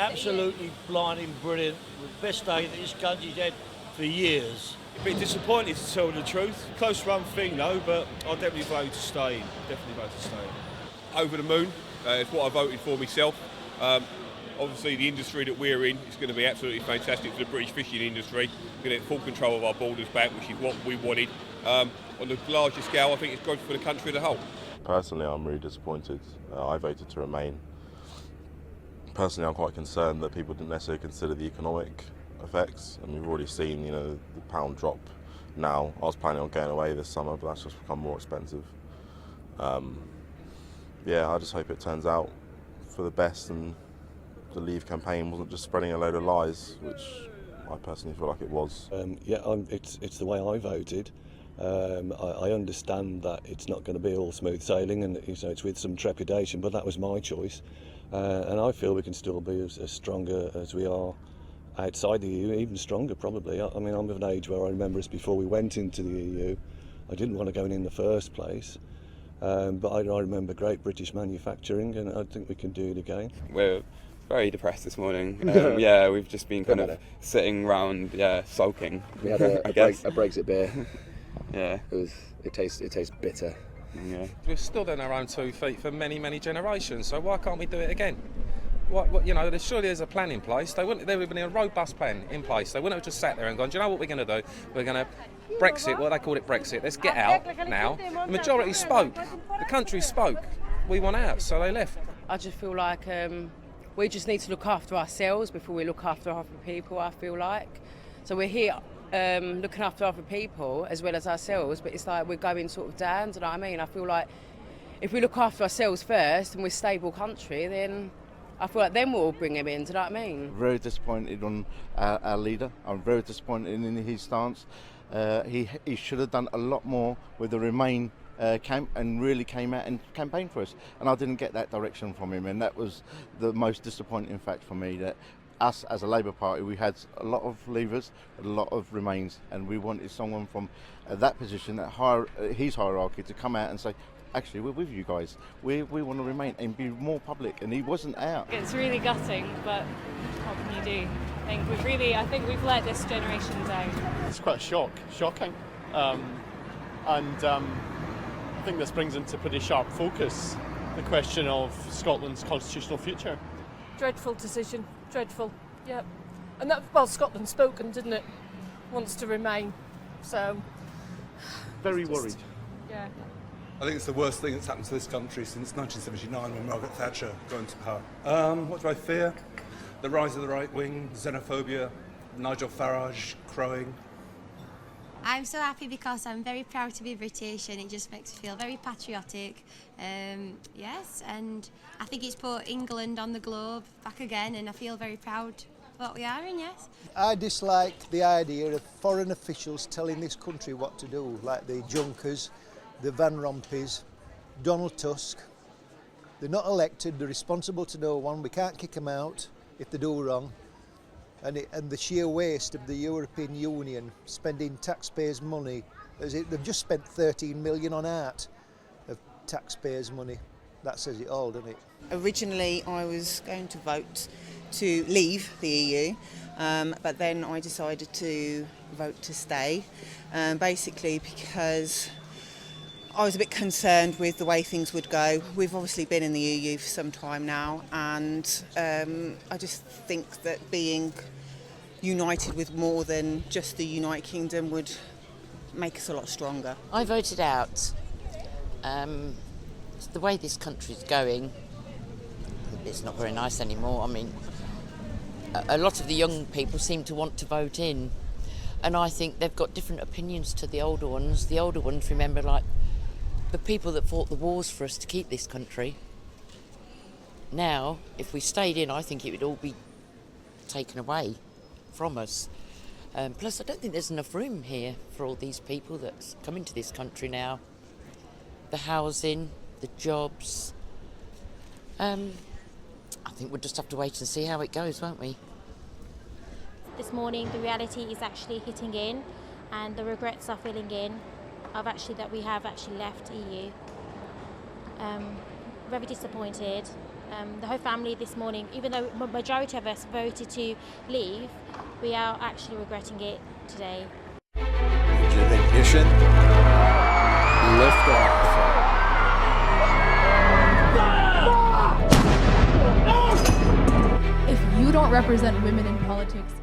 Absolutely blinding brilliant. The best day that this country's had for years. A bit disappointed to tell the truth. Close run thing though, but I'll definitely vote to stay. Definitely vote to stay. Over the moon. It's what I voted for myself. Obviously the industry that we're in is going to be absolutely fantastic for the British fishing industry. We're going to get full control of our borders back, which is what we wanted. On the larger scale, I think it's good for the country as a whole. Personally, I'm really disappointed. I voted to remain. Personally, I'm quite concerned that people didn't necessarily consider the economic effects, and we've already seen, the pound drop now. I was planning on going away this summer, but that's just become more expensive. I just hope it turns out for the best and the Leave campaign wasn't just spreading a load of lies, which I personally feel like it was. It's the way I voted. I understand that it's not going to be all smooth sailing, and it's with some trepidation, but that was my choice. And I feel we can still be as stronger as we are outside the EU, even stronger probably. I'm of an age where I remember us before we went into the EU. I didn't want to go in the first place, but I remember great British manufacturing, and I think we can do it again. We're very depressed this morning. We've just been kind of sitting around, sulking. We had a Brexit beer. Yeah, it tastes bitter. Yeah. We've stood on our own 2 feet for many, many generations, so why can't we do it again? There surely is a plan in place. There would have been a robust plan in place. They wouldn't have just sat there and gone, do you know what we're going to do? We're going to Brexit, they called it Brexit. Let's get out now. The majority spoke. The country spoke. We want out, so they left. I just feel like we just need to look after ourselves before we look after other people, I feel like. So we're here looking after other people as well as ourselves, but it's like we're going sort of down, do you know what I mean? I feel like if we look after ourselves first and we're a stable country, then I feel like then we'll bring him in, do you know what I mean? Very disappointed on our leader. I'm very disappointed in his stance. He should have done a lot more with the Remain camp and really came out and campaigned for us. And I didn't get that direction from him, and that was the most disappointing fact for me, that us as a Labour Party, we had a lot of Leavers, a lot of Remains, and we wanted someone from that position, his hierarchy, to come out and say, actually, we're with you guys. We want to remain and be more public, and he wasn't out. It's really gutting, but what can you do? I think we've let this generation down. It's quite shocking. I think this brings into pretty sharp focus the question of Scotland's constitutional future. Dreadful decision, dreadful, yep. And Scotland spoken, didn't it? Wants to remain, so... Very worried. Yeah. I think it's the worst thing that's happened to this country since 1979 when Margaret Thatcher got into power. What do I fear? The rise of the right wing, xenophobia, Nigel Farage crowing. I'm so happy because I'm very proud to be British, and it just makes me feel very patriotic. Yes, and I think it's put England on the globe back again, and I feel very proud of what we are in, yes. I dislike the idea of foreign officials telling this country what to do, like the Junkers, the Van Rompuys, Donald Tusk. They're not elected, they're responsible to no one, we can't kick them out if they do wrong. And the sheer waste of the European Union spending taxpayers' money. They've just spent 13 million on art of taxpayers' money. That says it all, doesn't it? Originally I was going to vote to leave the EU, but then I decided to vote to stay, basically because I was a bit concerned with the way things would go. We've obviously been in the EU for some time now, and I just think that being united with more than just the United Kingdom would make us a lot stronger. I voted out. The way this country's going, it's not very nice anymore. I mean, a lot of the young people seem to want to vote in, and I think they've got different opinions to the older ones. The older ones remember, like, the people that fought the wars for us to keep this country. Now, if we stayed in, I think it would all be taken away from us. Plus, I don't think there's enough room here for all these people that's coming to this country now. The housing, the jobs. I think we'll just have to wait and see how it goes, won't we? This morning, the reality is actually hitting in, and the regrets are filling in that we have actually left EU. very disappointed. The whole family this morning, even though the majority of us voted to leave, we are actually regretting it today. Engine ignition. Lift off. If you don't represent women in politics,